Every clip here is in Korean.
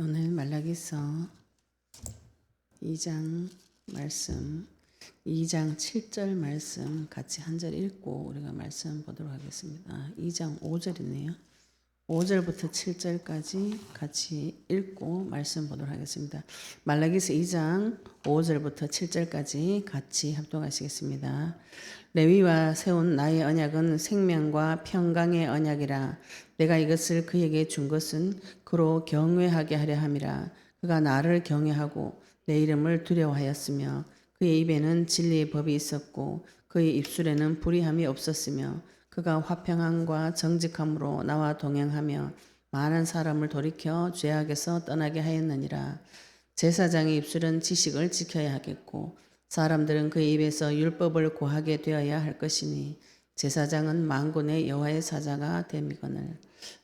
오늘 말라기서 2장 말씀, 2장 7절 말씀 같이 한 절 읽고 우리가 말씀 보도록 하겠습니다. 2장 5절이네요. 5절부터 7절까지 같이 읽고 말씀 보도록 하겠습니다. 말라기서 2장 5절부터 7절까지 같이 합독하시겠습니다. 레위와 세운 나의 언약은 생명과 평강의 언약이라. 내가 이것을 그에게 준 것은 그로 경외하게 하려 함이라. 그가 나를 경외하고 내 이름을 두려워하였으며 그의 입에는 진리의 법이 있었고 그의 입술에는 불의함이 없었으며 그가 화평함과 정직함으로 나와 동행하며 많은 사람을 돌이켜 죄악에서 떠나게 하였느니라. 제사장의 입술은 지식을 지켜야 하겠고 사람들은 그의 입에서 율법을 고하게 되어야 할 것이니 제사장은 만군의 여호와의 사자가 됨이거늘.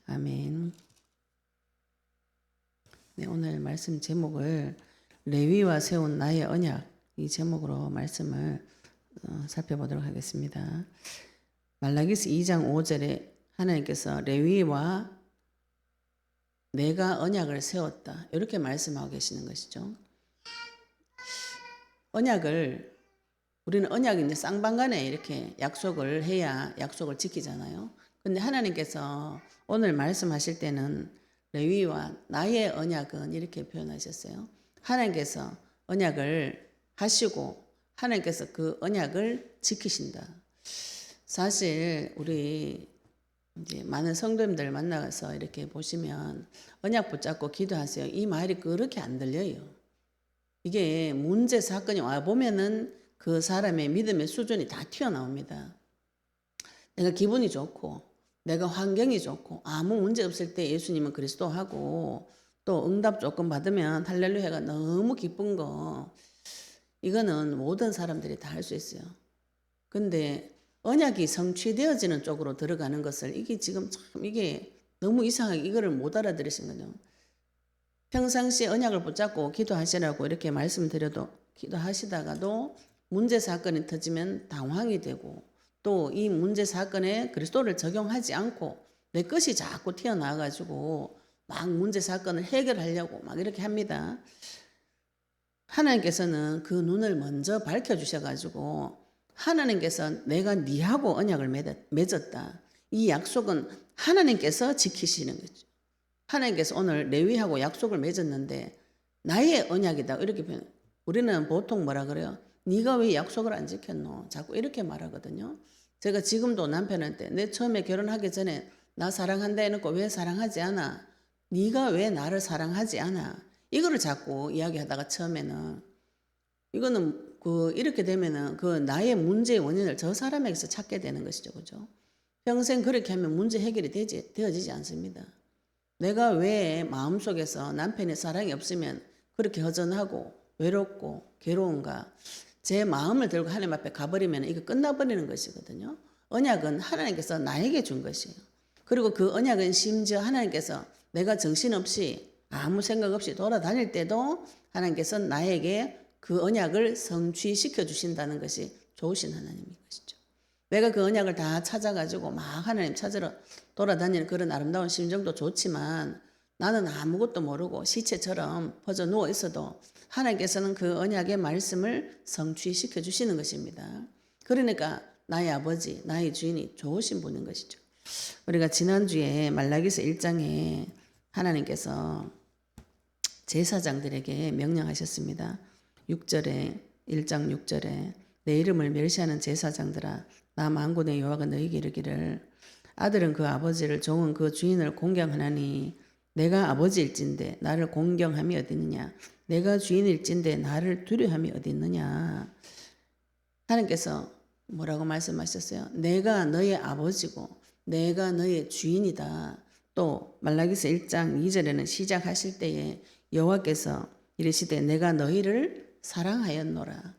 아멘. 네, 오늘 말씀 제목을 레위와 세운 나의 언약, 이 제목으로 말씀을 살펴보도록 하겠습니다. 말라기서 2장 5절에 하나님께서 레위와 내가 언약을 세웠다, 이렇게 말씀하고 계시는 것이죠. 언약을, 우리는 언약이 이제 쌍방간에 이렇게 약속을 해야 약속을 지키잖아요. 근데 하나님께서 오늘 말씀하실 때는 레위와 나의 언약은 이렇게 표현하셨어요. 하나님께서 언약을 하시고 하나님께서 그 언약을 지키신다. 사실 우리 이제 많은 성도님들 만나서 이렇게 보시면 언약 붙잡고 기도하세요, 이 말이 그렇게 안 들려요. 이게 문제 사건이 와 보면은 그 사람의 믿음의 수준이 다 튀어나옵니다. 내가 기분이 좋고 내가 환경이 좋고 아무 문제 없을 때 예수님은 그리스도하고 또 응답 조건 받으면 할렐루야가 너무 기쁜 거, 이거는 모든 사람들이 다 할 수 있어요. 근데 언약이 성취되어지는 쪽으로 들어가는 것을, 이게 지금 참 이게 너무 이상하게 이거를 못 알아들으신 거죠. 평상시에 언약을 붙잡고 기도하시라고 이렇게 말씀드려도 기도하시다가도 문제 사건이 터지면 당황이 되고 또 이 문제 사건에 그리스도를 적용하지 않고 내 것이 자꾸 튀어나와가지고 막 문제 사건을 해결하려고 막 이렇게 합니다. 하나님께서는 그 눈을 먼저 밝혀주셔가지고 하나님께서 내가 니하고 언약을 맺었다, 이 약속은 하나님께서 지키시는 거죠. 하나님께서 오늘 레위하고 약속을 맺었는데 나의 언약이다, 이렇게 표현. 우리는 보통 뭐라 그래요? 네가 왜 약속을 안 지켰노? 자꾸 이렇게 말하거든요. 제가 지금도 남편한테 내 처음에 결혼하기 전에 나 사랑한다 해놓고 왜 사랑하지 않아? 네가 왜 나를 사랑하지 않아? 이거를 자꾸 이야기하다가 처음에는 이거는 이렇게 되면은 그 나의 문제의 원인을 저 사람에게서 찾게 되는 것이죠, 그죠? 평생 그렇게 하면 문제 해결이 되어지지 않습니다. 내가 왜 마음속에서 남편의 사랑이 없으면 그렇게 허전하고 외롭고 괴로운가? 제 마음을 들고 하나님 앞에 가버리면 이거 끝나버리는 것이거든요. 언약은 하나님께서 나에게 준 것이에요. 그리고 그 언약은 심지어 하나님께서 내가 정신없이 아무 생각 없이 돌아다닐 때도 하나님께서 나에게 그 언약을 성취시켜 주신다는 것이 좋으신 하나님인 것이죠. 내가 그 언약을 다 찾아가지고 막 하나님 찾으러 돌아다니는 그런 아름다운 심정도 좋지만 나는 아무것도 모르고 시체처럼 퍼져 누워 있어도 하나님께서는 그 언약의 말씀을 성취시켜 주시는 것입니다. 그러니까 나의 아버지, 나의 주인이 좋으신 분인 것이죠. 우리가 지난주에 말라기서 1장에 하나님께서 제사장들에게 명령하셨습니다. 6절에 1장 6절에 내 이름을 멸시하는 제사장들아, 나 만군의 여호와가 너희에게 이르기를 아들은 그 아버지를, 종은 그 주인을 공경하나니 내가 아버지일진데 나를 공경함이 어디 있느냐? 내가 주인일진데 나를 두려움이 어디 있느냐? 하나님께서 뭐라고 말씀하셨어요? 내가 너의 아버지고 내가 너의 주인이다. 또 말라기서 1장 2절에는 시작하실 때에 여호와께서 이르시되 내가 너희를 사랑하였노라.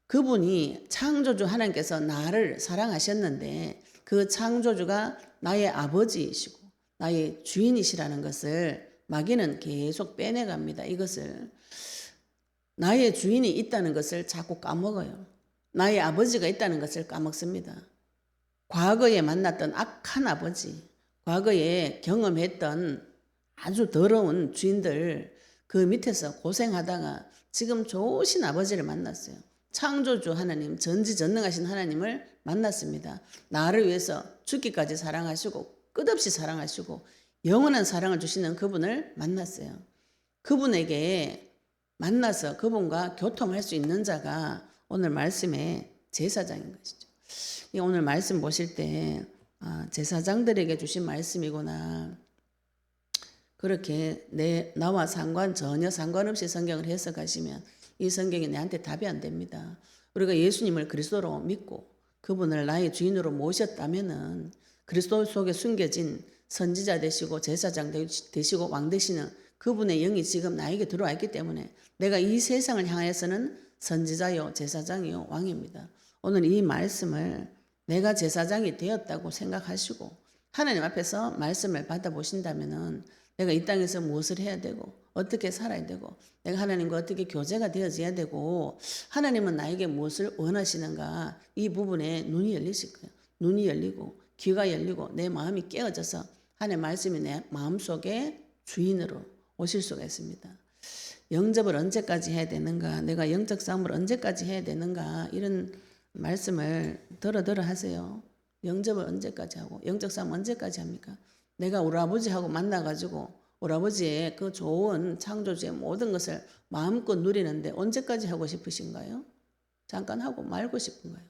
그분이 창조주 하나님께서 나를 사랑하셨는데 그 창조주가 나의 아버지이시고 나의 주인이시라는 것을 마귀는 계속 빼내갑니다. 이것을 나의 주인이 있다는 것을 자꾸 까먹어요. 나의 아버지가 있다는 것을 까먹습니다. 과거에 만났던 악한 아버지, 과거에 경험했던 아주 더러운 주인들 그 밑에서 고생하다가 지금 좋으신 아버지를 만났어요. 창조주 하나님, 전지전능하신 하나님을 만났습니다. 나를 위해서 죽기까지 사랑하시고 끝없이 사랑하시고 영원한 사랑을 주시는 그분을 만났어요. 그분에게 만나서 그분과 교통할 수 있는 자가 오늘 말씀의 제사장인 것이죠. 오늘 말씀 보실 때 제사장들에게 주신 말씀이구나. 그렇게 나와 전혀 상관없이 성경을 해석하시면 이 성경이 내한테 답이 안 됩니다. 우리가 예수님을 그리스도로 믿고 그분을 나의 주인으로 모셨다면은 그리스도 속에 숨겨진 선지자 되시고 제사장 되시고 왕 되시는 그분의 영이 지금 나에게 들어와 있기 때문에 내가 이 세상을 향하여서는 선지자요 제사장이요 왕입니다. 오늘 이 말씀을 내가 제사장이 되었다고 생각하시고 하나님 앞에서 말씀을 받아보신다면은 내가 이 땅에서 무엇을 해야 되고 어떻게 살아야 되고 내가 하나님과 어떻게 교제가 되어져야 되고 하나님은 나에게 무엇을 원하시는가 이 부분에 눈이 열리실 거예요. 눈이 열리고 귀가 열리고 내 마음이 깨어져서 하나님의 말씀이 내 마음속에 주인으로 오실 수가 있습니다. 영접을 언제까지 해야 되는가, 내가 영적 싸움을 언제까지 해야 되는가, 이런 말씀을 들어 하세요. 영접을 언제까지 하고 영적 싸움 언제까지 합니까? 내가 우리 아버지하고 만나가지고 우리 아버지의 그 좋은 창조주의 모든 것을 마음껏 누리는데 언제까지 하고 싶으신가요? 잠깐 하고 말고 싶은가요?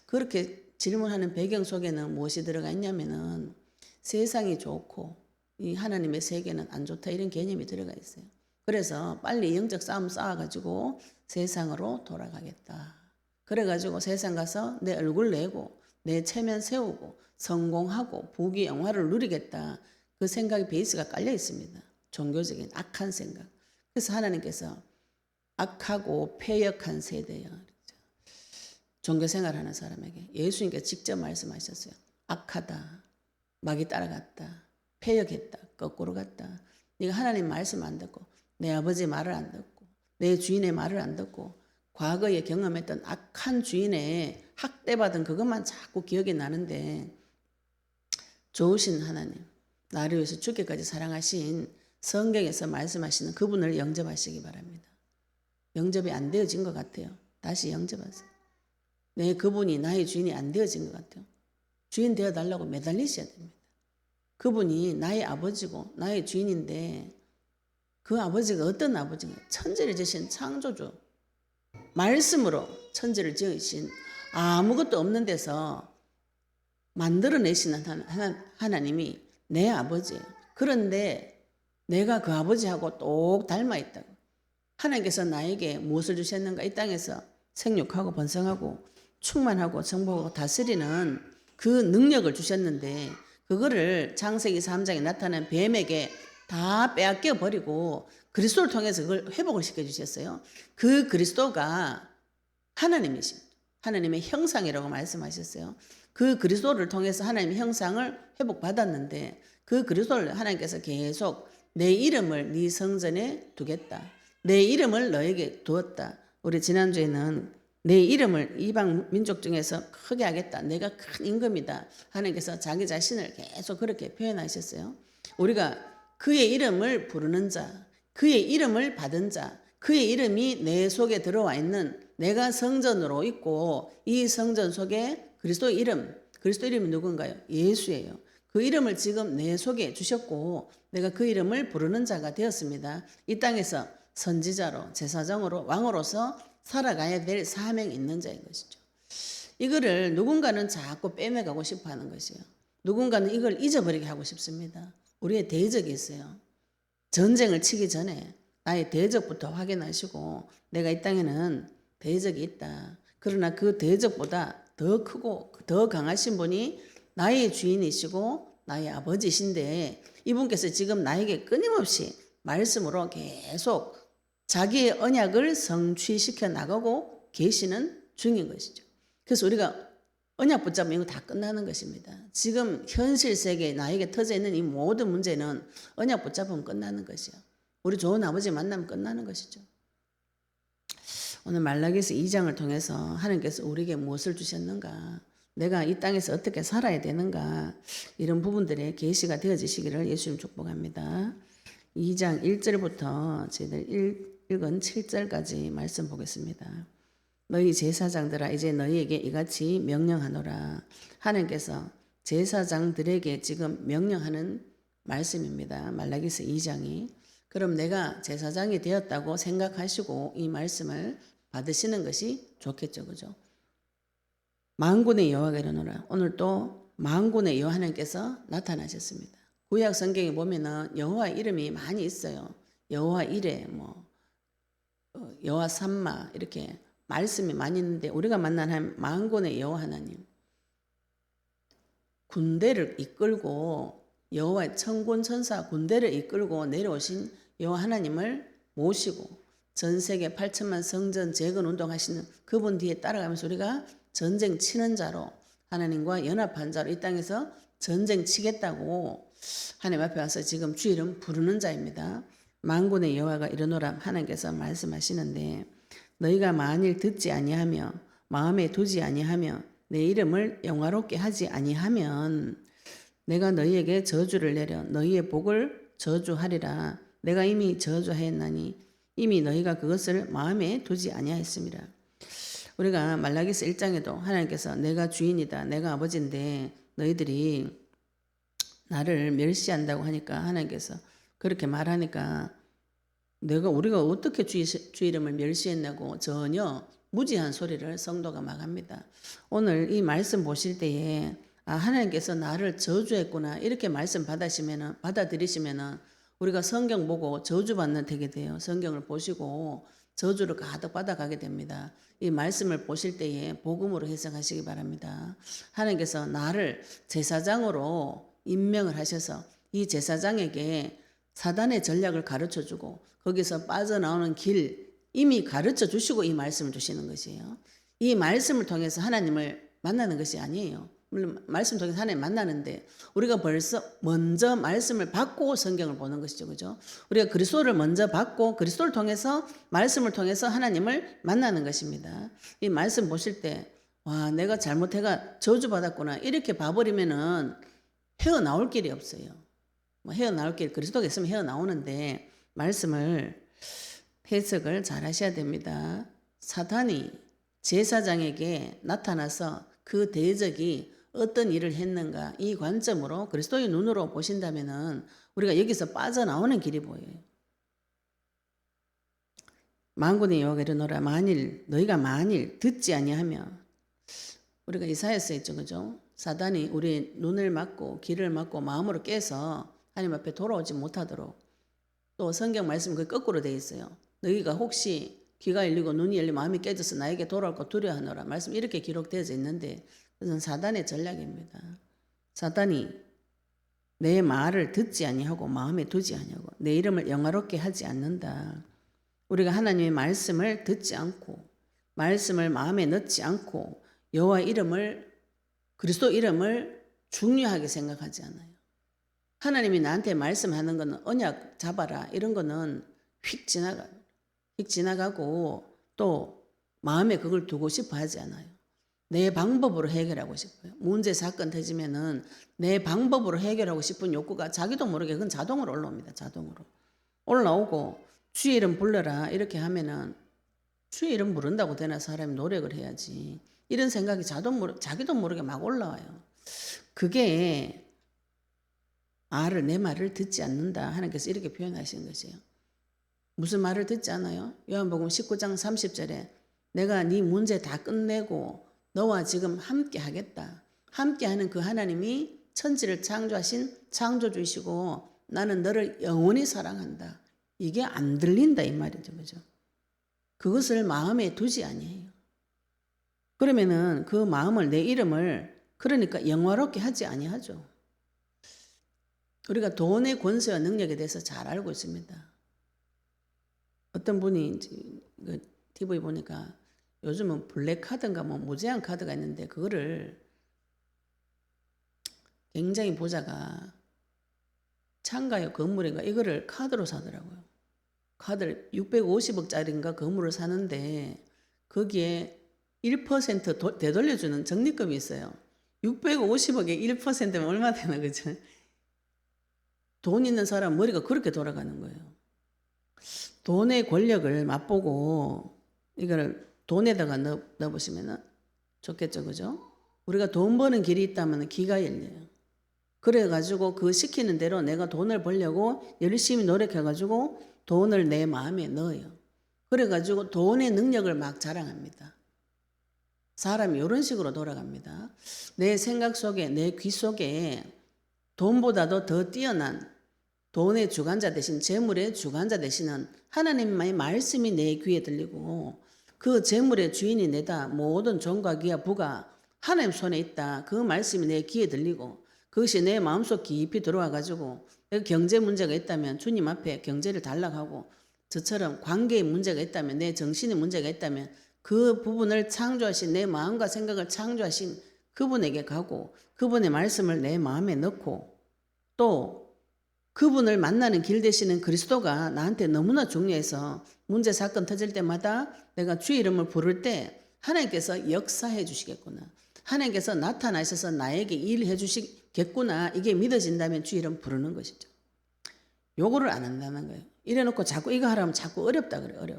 그렇게 질문하는 배경 속에는 무엇이 들어가 있냐면은 세상이 좋고 이 하나님의 세계는 안 좋다 이런 개념이 들어가 있어요. 그래서 빨리 영적 싸움 쌓아가지고 세상으로 돌아가겠다. 그래가지고 세상 가서 내 얼굴 내고 내 체면 세우고 성공하고 부귀 영화를 누리겠다. 그 생각이 베이스가 깔려 있습니다. 종교적인 악한 생각. 그래서 하나님께서 악하고 패역한 세대여. 종교생활하는 사람에게 예수님께서 직접 말씀하셨어요. 악하다. 마귀 따라갔다. 패역했다. 거꾸로 갔다. 네가 하나님 말씀 안 듣고 내 아버지 말을 안 듣고 내 주인의 말을 안 듣고 과거에 경험했던 악한 주인의 학대받은 그것만 자꾸 기억이 나는데 좋으신 하나님, 나를 위해서 죽기까지 사랑하신 성경에서 말씀하시는 그분을 영접하시기 바랍니다. 영접이 안 되어진 것 같아요. 다시 영접하세요. 그분이 나의 주인이 안 되어진 것 같아요. 주인 되어달라고 매달리셔야 됩니다. 그분이 나의 아버지고 나의 주인인데 그 아버지가 어떤 아버지인가요? 천지를 지으신 창조주. 말씀으로 천지를 지으신 아무것도 없는 데서 만들어내시는 하나님이 내 아버지예요. 그런데 내가 그 아버지하고 똑 닮아 있다고. 하나님께서 나에게 무엇을 주셨는가? 이 땅에서 생육하고 번성하고 충만하고 정복하고 다스리는 그 능력을 주셨는데 그거를 창세기 3장에 나타난 뱀에게 다 빼앗겨 버리고 그리스도를 통해서 그걸 회복을 시켜주셨어요. 그 그리스도가 하나님이십니다. 하나님의 형상이라고 말씀하셨어요. 그 그리스도를 통해서 하나님의 형상을 회복받았는데 그 그리스도를 하나님께서 계속 내 이름을 네 성전에 두겠다. 내 이름을 너에게 두었다. 우리 지난주에는 내 이름을 이방 민족 중에서 크게 하겠다. 내가 큰 임금이다. 하나님께서 자기 자신을 계속 그렇게 표현하셨어요. 우리가 그의 이름을 부르는 자, 그의 이름을 받은 자, 그의 이름이 내 속에 들어와 있는 내가 성전으로 있고 이 성전 속에 그리스도 이름이 누군가요? 예수예요. 그 이름을 지금 내 속에 주셨고 내가 그 이름을 부르는 자가 되었습니다. 이 땅에서 선지자로 제사장으로 왕으로서 살아가야 될 사명이 있는 자인 것이죠. 이거를 누군가는 자꾸 빼매가고 싶어 하는 것이에요. 누군가는 이걸 잊어버리게 하고 싶습니다. 우리의 대적이 있어요. 전쟁을 치기 전에 나의 대적부터 확인하시고 내가 이 땅에는 대적이 있다. 그러나 그 대적보다 더 크고 더 강하신 분이 나의 주인이시고 나의 아버지신데 이분께서 지금 나에게 끊임없이 말씀으로 계속 자기의 언약을 성취시켜 나가고 계시는 중인 것이죠. 그래서 우리가 언약 붙잡으면 이거 다 끝나는 것입니다. 지금 현실 세계에 나에게 터져 있는 이 모든 문제는 언약 붙잡으면 끝나는 것이요. 우리 좋은 아버지 만나면 끝나는 것이죠. 오늘 말라기서 2장을 통해서 하나님께서 우리에게 무엇을 주셨는가, 내가 이 땅에서 어떻게 살아야 되는가, 이런 부분들의 계시가 되어지시기를 예수님 축복합니다. 2장 1절부터 저희들 읽은 7절까지 말씀 보겠습니다. 너희 제사장들아 이제 너희에게 이같이 명령하노라. 하나님께서 제사장들에게 지금 명령하는 말씀입니다. 말라기서 2장이. 그럼 내가 제사장이 되었다고 생각하시고 이 말씀을 받으시는 것이 좋겠죠. 그죠? 만군의 여호와가 이르노라. 오늘 또 만군의 여호와 하나님께서 나타나셨습니다. 구약 성경에 보면은 여호와 이름이 많이 있어요. 여호와 이레, 여호와 삼마 이렇게 말씀이 많이 있는데 우리가 만난 한 만군의 여호와 하나님, 군대를 이끌고 여호와의 천군 천사 군대를 이끌고 내려오신 여호와 하나님을 모시고 전 세계 8천만 성전 재건 운동하시는 그분 뒤에 따라가면서 우리가 전쟁 치는 자로 하나님과 연합한 자로 이 땅에서 전쟁 치겠다고 하나님 앞에 와서 지금 주 이름 부르는 자입니다. 만군의 여호와가 이르노라 하나님께서 말씀하시는데 너희가 만일 듣지 아니하며 마음에 두지 아니하며 내 이름을 영화롭게 하지 아니하면 내가 너희에게 저주를 내려 너희의 복을 저주하리라. 내가 이미 저주하였나니 이미 너희가 그것을 마음에 두지 아니하였습니다. 우리가 말라기서 1장에도 하나님께서 내가 주인이다. 내가 아버지인데 너희들이 나를 멸시한다고 하니까 하나님께서 그렇게 말하니까 우리가 어떻게 주 이름을 멸시했냐고 전혀 무지한 소리를 성도가 막 합니다. 오늘 이 말씀 보실 때에 하나님께서 나를 저주했구나 이렇게 말씀 받아들이시면은 우리가 성경 보고 저주받는 되게 돼요. 성경을 보시고 저주를 가득 받아가게 됩니다. 이 말씀을 보실 때에 복음으로 해석하시기 바랍니다. 하나님께서 나를 제사장으로 임명을 하셔서 이 제사장에게 사단의 전략을 가르쳐주고 거기서 빠져나오는 길 이미 가르쳐 주시고 이 말씀을 주시는 것이에요. 이 말씀을 통해서 하나님을 만나는 것이 아니에요. 물론 말씀 통해서 하나님 만나는데 우리가 벌써 먼저 말씀을 받고 성경을 보는 것이죠. 그죠? 우리가 그리스도를 먼저 받고 그리스도를 통해서 말씀을 통해서 하나님을 만나는 것입니다. 이 말씀 보실 때 와, 내가 잘못해가 저주받았구나 이렇게 봐버리면은 헤어나올 길이 없어요. 헤어나올 길 그리스도가 있으면 헤어나오는데 말씀을 해석을 잘 하셔야 됩니다. 사탄이 제사장에게 나타나서 그 대적이 어떤 일을 했는가 이 관점으로 그리스도의 눈으로 보신다면은 우리가 여기서 빠져나오는 길이 보여요. 만군의 여호와가 이르노라 너희가 만일 듣지 아니하며 우리가 이사야서 있죠. 그죠? 사단이 우리 눈을 막고 귀를 막고 마음으로 깨서 하나님 앞에 돌아오지 못하도록 또 성경 말씀 그 거꾸로 되어 있어요. 너희가 혹시 귀가 열리고 눈이 열리고 마음이 깨져서 나에게 돌아올 거 두려워하노라. 말씀 이렇게 기록되어져 있는데 그것은 사단의 전략입니다. 사단이 내 말을 듣지 아니하고 마음에 두지 아니하고 내 이름을 영화롭게 하지 않는다. 우리가 하나님의 말씀을 듣지 않고 말씀을 마음에 넣지 않고 여호와 이름을 그리스도 이름을 중요하게 생각하지 않아요. 하나님이 나한테 말씀하는 거는 언약 잡아라 이런 거는 휙 지나가고 또 마음에 그걸 두고 싶어 하지 않아요. 내 방법으로 해결하고 싶어요. 문제 사건 터지면은 내 방법으로 해결하고 싶은 욕구가 자기도 모르게 그건 자동으로 올라옵니다. 자동으로 올라오고 주의 이름 불러라 이렇게 하면은 주의 이름 부른다고 되나 사람이 노력을 해야지 이런 생각이 자기도 모르게 막 올라와요. 그게 내 말을 듣지 않는다. 하나님께서 이렇게 표현하시는 것이에요. 무슨 말을 듣지 않아요? 요한복음 19장 30절에 내가 네 문제 다 끝내고 너와 지금 함께 하겠다. 함께 하는 그 하나님이 천지를 창조하신 창조주이시고 나는 너를 영원히 사랑한다. 이게 안 들린다 이 말이죠. 그죠? 그것을 마음에 두지 아니에요. 그러면은 그 마음을 내 이름을 그러니까 영화롭게 하지 아니하죠. 우리가 돈의 권세와 능력에 대해서 잘 알고 있습니다. 어떤 분이 그 TV 보니까 요즘은 블랙카드인가 무제한 카드가 있는데 그거를 굉장히 부자가 창가요 건물인가 이거를 카드로 사더라고요. 카드를 650억짜리인가 건물을 사는데 거기에 1% 되돌려주는 적립금이 있어요. 650억에 1%면 얼마 되나 그죠? 돈 있는 사람 머리가 그렇게 돌아가는 거예요. 돈의 권력을 맛보고 이거를 돈에다가 넣어보시면 좋겠죠, 그죠? 우리가 돈 버는 길이 있다면 기가 열려요. 그래가지고 그 시키는 대로 내가 돈을 벌려고 열심히 노력해가지고 돈을 내 마음에 넣어요. 그래가지고 돈의 능력을 막 자랑합니다. 사람이 이런 식으로 돌아갑니다. 내 생각 속에, 내 귀 속에 돈보다도 더 뛰어난 돈의 주관자 대신 재물의 주관자 되시는 하나님의 말씀이 내 귀에 들리고 그 재물의 주인이 내다 모든 종과 기와 부가 하나님 손에 있다. 그 말씀이 내 귀에 들리고 그것이 내 마음속 깊이 들어와 가지고 내가 경제 문제가 있다면 주님 앞에 경제를 달라고 저처럼 관계의 문제가 있다면 내 정신의 문제가 있다면 그 부분을 창조하신 내 마음과 생각을 창조하신 그분에게 가고 그분의 말씀을 내 마음에 넣고 또 그분을 만나는 길 되시는 그리스도가 나한테 너무나 중요해서 문제 사건 터질 때마다 내가 주의 이름을 부를 때 하나님께서 역사해 주시겠구나. 하나님께서 나타나셔서 나에게 일해 주시겠구나. 이게 믿어진다면 주의 이름 부르는 것이죠. 요거를 안 한다는 거예요. 이래놓고 자꾸 이거 하라면 자꾸 어렵다 그래.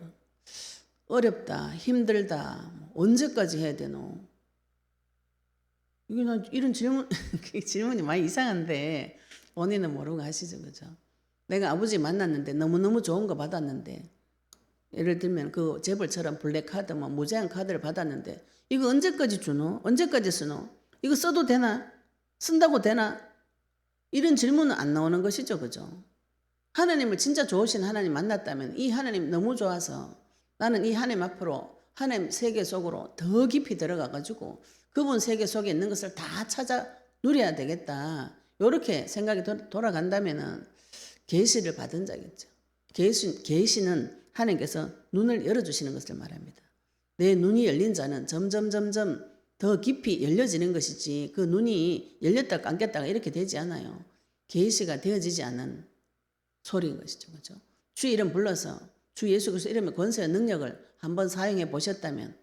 어렵다, 힘들다, 언제까지 해야 되노? 이런 질문이 많이 이상한데 원인은 모르고 하시죠, 그죠? 내가 아버지 만났는데 너무너무 좋은 거 받았는데 예를 들면 그 재벌처럼 블랙카드, 무제한 카드를 받았는데 이거 언제까지 주노? 언제까지 쓰노? 이거 써도 되나? 쓴다고 되나? 이런 질문은 안 나오는 것이죠, 그죠? 하나님을 진짜 좋으신 하나님 만났다면 이 하나님 너무 좋아서 나는 이 하나님 앞으로 하나님 세계 속으로 더 깊이 들어가가지고 그분 세계 속에 있는 것을 다 찾아 누려야 되겠다. 이렇게 생각이 돌아간다면은 계시를 받은 자겠죠. 계시는 하나님께서 눈을 열어주시는 것을 말합니다. 내 눈이 열린 자는 점점 더 깊이 열려지는 것이지 그 눈이 열렸다 감겼다가 이렇게 되지 않아요. 계시가 되어지지 않은 소리인 것이죠. 그렇죠? 주 이름 불러서 주 예수 그리스도 이름의 권세의 능력을 한번 사용해 보셨다면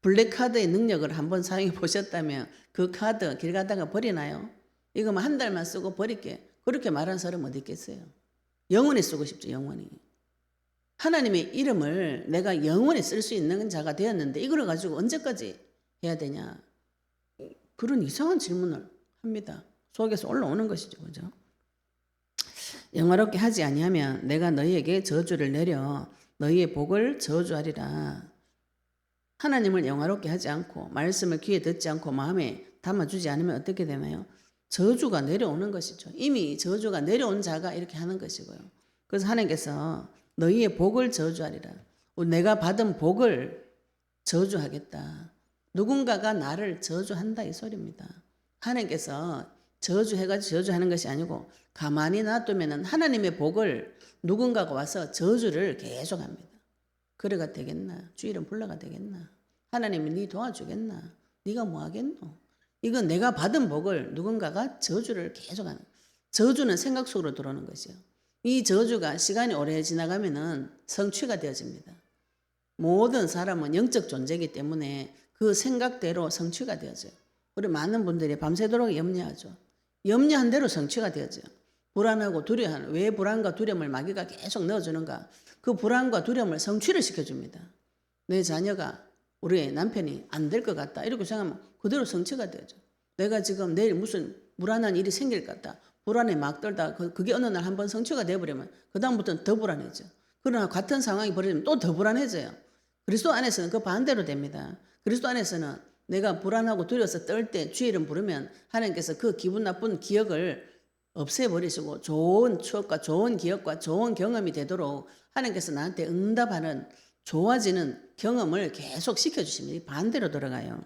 블랙카드의 능력을 한번 사용해 보셨다면 그 카드 길 가다가 버리나요? 이거 한 달만 쓰고 버릴게. 그렇게 말하는 사람 어디 있겠어요? 영원히 쓰고 싶죠. 영원히. 하나님의 이름을 내가 영원히 쓸 수 있는 자가 되었는데 이걸 가지고 언제까지 해야 되냐? 그런 이상한 질문을 합니다. 속에서 올라오는 것이죠. 그죠? 영화롭게 하지 아니하면 내가 너희에게 저주를 내려 너희의 복을 저주하리라. 하나님을 영화롭게 하지 않고 말씀을 귀에 듣지 않고 마음에 담아주지 않으면 어떻게 되나요? 저주가 내려오는 것이죠. 이미 저주가 내려온 자가 이렇게 하는 것이고요. 그래서 하나님께서 너희의 복을 저주하리라. 내가 받은 복을 저주하겠다. 누군가가 나를 저주한다 이 소리입니다. 하나님께서 저주해가지고 저주하는 것이 아니고 가만히 놔두면 하나님의 복을 누군가가 와서 저주를 계속합니다. 그래가 되겠나? 주 이름 불러가 되겠나? 하나님이 네 도와주겠나? 네가 뭐 하겠노? 이건 내가 받은 복을 누군가가 저주를 계속하는. 저주는 생각 속으로 들어오는 것이요. 이 저주가 시간이 오래 지나가면은 성취가 되어집니다. 모든 사람은 영적 존재이기 때문에 그 생각대로 성취가 되어져요. 우리 많은 분들이 밤새도록 염려하죠. 염려한 대로 성취가 되어져요. 불안하고 두려워하는, 왜 불안과 두려움을 마귀가 계속 넣어주는가? 그 불안과 두려움을 성취를 시켜줍니다. 내 자녀가, 우리 남편이 안 될 것 같다. 이렇게 생각하면 그대로 성취가 되죠. 내가 지금 내일 무슨 불안한 일이 생길 것 같다. 불안에 막 떨다 그게 어느 날 한번 성취가 되어버리면 그 다음부터는 더 불안해져. 그러나 같은 상황이 벌어지면 또 더 불안해져요. 그리스도 안에서는 그 반대로 됩니다. 그리스도 안에서는 내가 불안하고 두려워서 떨 때 주의 이름 부르면 하나님께서 그 기분 나쁜 기억을 없애버리시고 좋은 추억과 좋은 기억과 좋은 경험이 되도록 하나님께서 나한테 응답하는 좋아지는 경험을 계속 시켜주십니다. 반대로 돌아가요.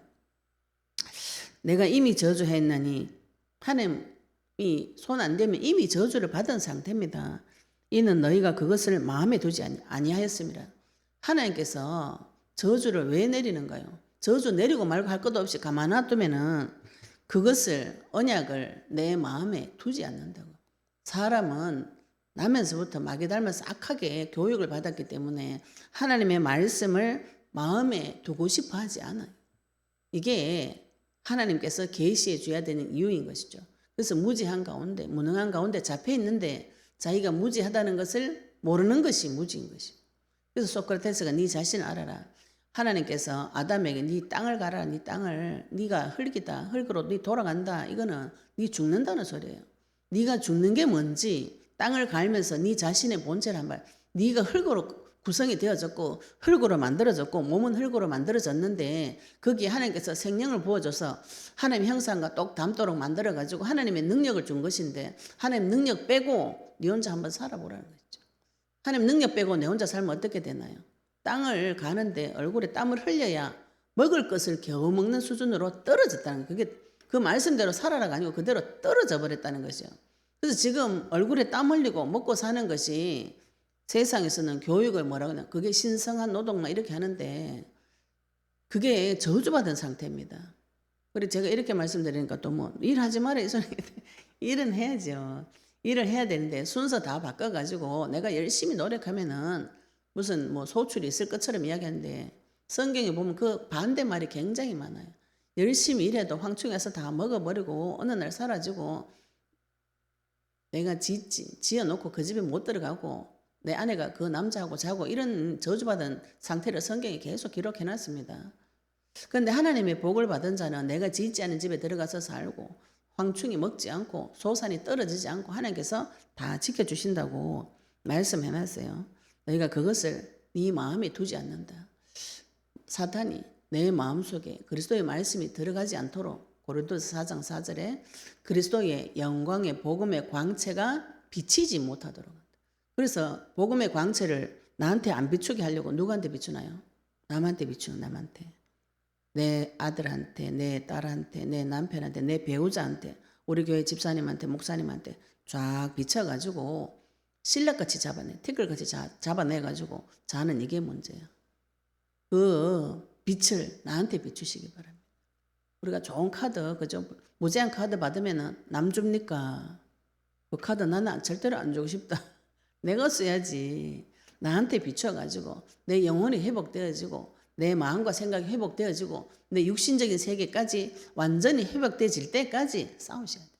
내가 이미 저주했나니 하나님이 손 안 대면 이미 저주를 받은 상태입니다. 이는 너희가 그것을 마음에 두지 아니하였습니다. 하나님께서 저주를 왜 내리는가요? 저주 내리고 말고 할 것도 없이 가만 놔두면은 그것을 언약을 내 마음에 두지 않는다고. 사람은 나면서부터 마귀 닮아서 악하게 교육을 받았기 때문에 하나님의 말씀을 마음에 두고 싶어 하지 않아요. 이게 하나님께서 계시해 줘야 되는 이유인 것이죠. 그래서 무지한 가운데, 무능한 가운데 잡혀 있는데 자기가 무지하다는 것을 모르는 것이 무지인 것이. 그래서 소크라테스가 네 자신을 알아라. 하나님께서 아담에게 네 땅을 가라. 네 땅을 네가 흙이다. 흙으로 네 돌아간다. 이거는 네 죽는다는 소리예요. 네가 죽는 게 뭔지 땅을 갈면서 네 자신의 본체를 한번 네가 흙으로 구성이 되어졌고 흙으로 만들어졌고 몸은 흙으로 만들어졌는데 거기에 하나님께서 생명을 부어줘서 하나님 형상과 똑 닮도록 만들어가지고 하나님의 능력을 준 것인데 하나님 능력 빼고 네 혼자 한번 살아보라는 거죠. 하나님 능력 빼고 내 혼자 살면 어떻게 되나요? 땅을 가는데 얼굴에 땀을 흘려야 먹을 것을 겨우 먹는 수준으로 떨어졌다는 거예요. 그게 그 말씀대로 살아라가 아니고 그대로 떨어져 버렸다는 거죠. 그래서 지금 얼굴에 땀 흘리고 먹고 사는 것이 세상에서는 교육을 뭐라고 하냐. 그게 신성한 노동만 이렇게 하는데 그게 저주받은 상태입니다. 그래서 제가 이렇게 말씀드리니까 또 뭐 일하지 마라. 일은 해야죠. 일을 해야 되는데 순서 다 바꿔가지고 내가 열심히 노력하면은 무슨 뭐 소출이 있을 것처럼 이야기하는데 성경에 보면 그 반대 말이 굉장히 많아요. 열심히 일해도 황충해서 다 먹어버리고 어느 날 사라지고 내가 지어놓고 그 집에 못 들어가고 내 아내가 그 남자하고 자고 이런 저주받은 상태를 성경에 계속 기록해놨습니다. 그런데 하나님의 복을 받은 자는 내가 짓지 않은 집에 들어가서 살고 황충이 먹지 않고 소산이 떨어지지 않고 하나님께서 다 지켜주신다고 말씀해놨어요. 너희가 그것을 네 마음에 두지 않는다. 사탄이 내 마음속에 그리스도의 말씀이 들어가지 않도록 고린도서 4장 4절에 그리스도의 영광의 복음의 광채가 비치지 못하도록 한다. 그래서 복음의 광채를 나한테 안 비추게 하려고 누구한테 비추나요? 남한테 비추는 남한테. 내 아들한테, 내 딸한테, 내 남편한테, 내 배우자한테, 우리 교회 집사님한테, 목사님한테 쫙 비춰가지고 신랑같이 잡아내, 티끌같이 잡아내가지고 자는 이게 문제야. 그 빛을 나한테 비추시기 바랍니다. 우리가 좋은 카드, 그죠? 무제한 카드 받으면은 남 줍니까? 그 카드 나는 절대로 안 주고 싶다. 내가 써야지. 나한테 비춰가지고 내 영혼이 회복되어지고 내 마음과 생각이 회복되어지고 내 육신적인 세계까지 완전히 회복되어질 때까지 싸우셔야 돼요.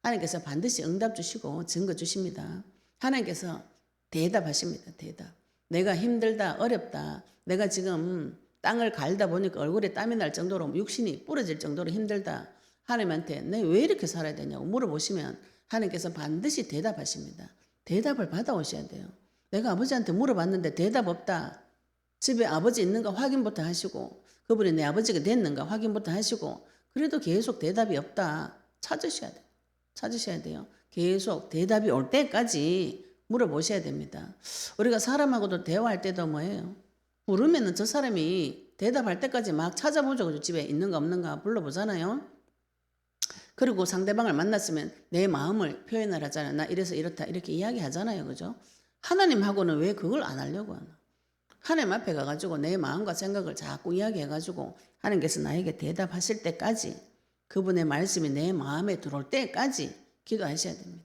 하나님께서 반드시 응답 주시고 증거 주십니다. 하나님께서 대답하십니다. 대답. 내가 힘들다, 어렵다. 내가 지금 땅을 갈다 보니까 얼굴에 땀이 날 정도로 육신이 부러질 정도로 힘들다. 하나님한테 내 왜 이렇게 살아야 되냐고 물어보시면 하나님께서 반드시 대답하십니다. 대답을 받아오셔야 돼요. 내가 아버지한테 물어봤는데 대답 없다. 집에 아버지 있는가 확인부터 하시고 그분이 내 아버지가 됐는가 확인부터 하시고 그래도 계속 대답이 없다. 찾으셔야 돼요. 찾으셔야 돼요. 계속 대답이 올 때까지 물어보셔야 됩니다. 우리가 사람하고도 대화할 때도 뭐예요? 부르면은 저 사람이 대답할 때까지 막 찾아보죠. 그죠? 집에 있는가 없는가 불러보잖아요. 그리고 상대방을 만났으면 내 마음을 표현을 하잖아요. 나 이래서 이렇다 이렇게 이야기하잖아요. 그죠? 하나님하고는 왜 그걸 안 하려고 하나? 하나님 앞에 가가지고 내 마음과 생각을 자꾸 이야기해가지고 하나님께서 나에게 대답하실 때까지 그분의 말씀이 내 마음에 들어올 때까지 기도하셔야 됩니다.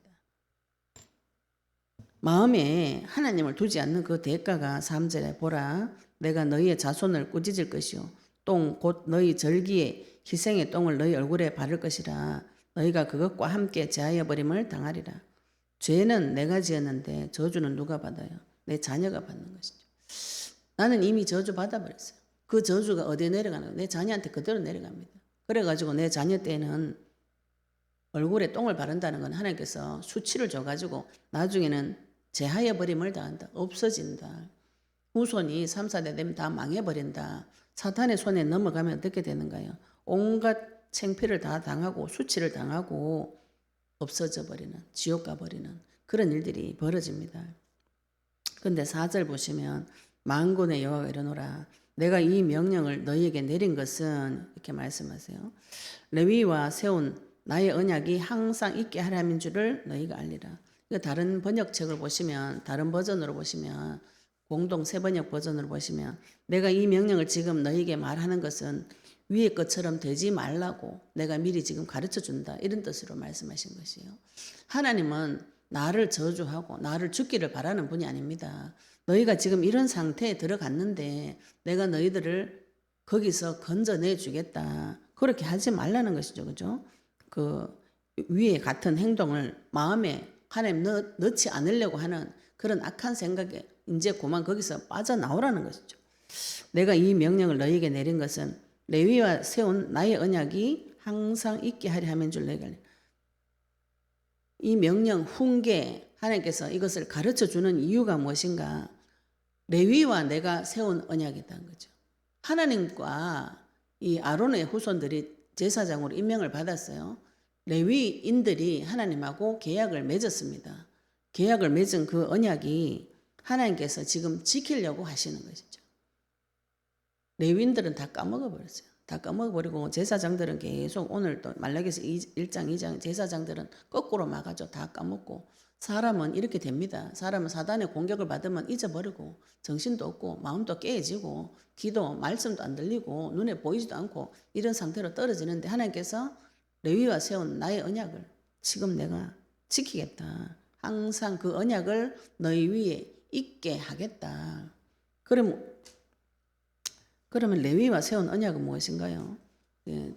마음에 하나님을 두지 않는 그 대가가 3절에 보라 내가 너희의 자손을 꾸짖을 것이요 똥 곧 너희 절기에 희생의 똥을 너희 얼굴에 바를 것이라 너희가 그것과 함께 제하여 버림을 당하리라. 죄는 내가 지었는데 저주는 누가 받아요? 내 자녀가 받는 것이죠. 나는 이미 저주 받아버렸어요. 그 저주가 어디에 내려가는 거예요? 내 자녀한테 그대로 내려갑니다. 그래가지고 내 자녀 때는 얼굴에 똥을 바른다는 건 하나님께서 수치를 줘가지고 나중에는 제하여 버림을 당한다. 없어진다. 후손이 3, 4대 되면 다 망해버린다. 사탄의 손에 넘어가면 어떻게 되는가요? 온갖 창피를 다 당하고 수치를 당하고 없어져 버리는 지옥 가버리는 그런 일들이 벌어집니다. 그런데 4절 보시면 만군의 여호와가 이르노라 내가 이 명령을 너희에게 내린 것은 이렇게 말씀하세요. 레위와 세운 나의 언약이 항상 있게 하라는 줄을 너희가 알리라. 다른 번역책을 보시면 다른 버전으로 보시면 공동 세번역 버전으로 보시면 내가 이 명령을 지금 너희에게 말하는 것은 위의 것처럼 되지 말라고 내가 미리 지금 가르쳐 준다 이런 뜻으로 말씀하신 것이에요. 하나님은 나를 저주하고 나를 죽기를 바라는 분이 아닙니다. 너희가 지금 이런 상태에 들어갔는데 내가 너희들을 거기서 건져내 주겠다. 그렇게 하지 말라는 것이죠. 그죠? 그 위에 같은 행동을 마음에 하나님 넣지 않으려고 하는 그런 악한 생각에 이제 그만 거기서 빠져나오라는 것이죠. 내가 이 명령을 너희에게 내린 것은 레위와 세운 나의 언약이 항상 있게 하려 함인 줄 너희가 알라. 이 명령 훈계 하나님께서 이것을 가르쳐 주는 이유가 무엇인가? 레위와 내가 세운 언약이라는 거죠. 하나님과 이 아론의 후손들이 제사장으로 임명을 받았어요. 레위인들이 하나님하고 계약을 맺었습니다. 계약을 맺은 그 언약이 하나님께서 지금 지키려고 하시는 것이죠. 레위인들은 다 까먹어버렸어요. 다 까먹어버리고 제사장들은 계속 오늘 또 말라기서 1장 2장 제사장들은 거꾸로 막아줘. 다 까먹고. 사람은 이렇게 됩니다. 사람은 사단의 공격을 받으면 잊어버리고 정신도 없고 마음도 깨어지고 기도 말씀도 안 들리고 눈에 보이지도 않고 이런 상태로 떨어지는데 하나님께서 레위와 세운 나의 언약을 지금 내가 지키겠다. 항상 그 언약을 너희 위에 있게 하겠다. 그러면 레위와 세운 언약은 무엇인가요?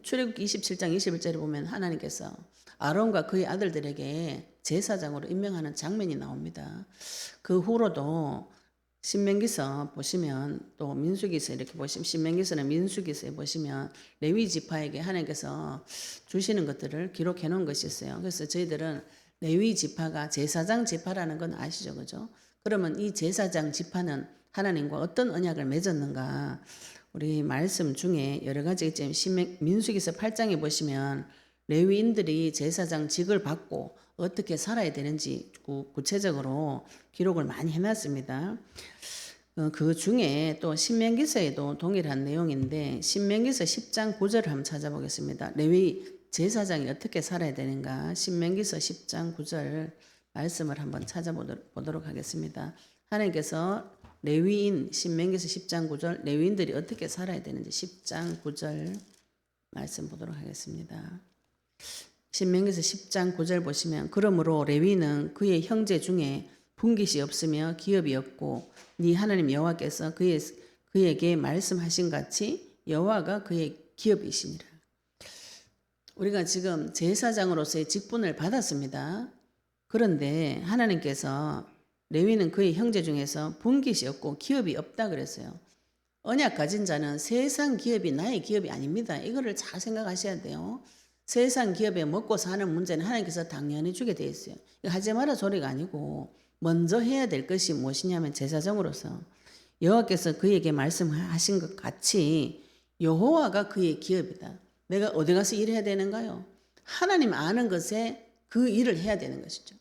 출애굽기 27장 21절에 보면 하나님께서 아론과 그의 아들들에게 제사장으로 임명하는 장면이 나옵니다. 그 후로도 신명기서 보시면 또 민수기서 이렇게 보시면 신명기서는 민수기서에 보시면 레위 지파에게 하나님께서 주시는 것들을 기록해 놓은 것이 있어요. 그래서 저희들은 레위 지파가 제사장 지파라는 건 아시죠, 그죠? 그러면 이 제사장 지파는 하나님과 어떤 언약을 맺었는가? 우리 말씀 중에 여러 가지 있지만 민수기서 8장에 보시면 레위인들이 제사장 직을 받고 어떻게 살아야 되는지 구체적으로 기록을 많이 해놨습니다. 그 중에 또 신명기서에도 동일한 내용인데 신명기서 10장 9절을 한번 찾아보겠습니다. 레위 제사장이 어떻게 살아야 되는가? 신명기서 10장 9절 말씀을 한번 찾아보도록 하겠습니다. 하나님께서 레위인 신명기서 10장 9절 레위인들이 어떻게 살아야 되는지 10장 9절 말씀 보도록 하겠습니다. 신명기서 10장 9절 보시면 그러므로 레위는 그의 형제 중에 분깃이 없으며 기업이 없고 네 하나님 여호와께서 그에게 말씀하신 같이 여호와가 그의 기업이시니라. 우리가 지금 제사장으로서의 직분을 받았습니다. 그런데 하나님께서 레위는 그의 형제 중에서 분깃이 없고 기업이 없다 그랬어요. 언약 가진 자는 세상 기업이 나의 기업이 아닙니다. 이거를 잘 생각하셔야 돼요. 세상 기업에 먹고 사는 문제는 하나님께서 당연히 주게 돼 있어요. 하지 마라 소리가 아니고 먼저 해야 될 것이 무엇이냐면 제사장으로서 여호와께서 그에게 말씀하신 것 같이 여호와가 그의 기업이다. 내가 어디 가서 일해야 되는가요? 하나님 아는 것에 그 일을 해야 되는 것이죠.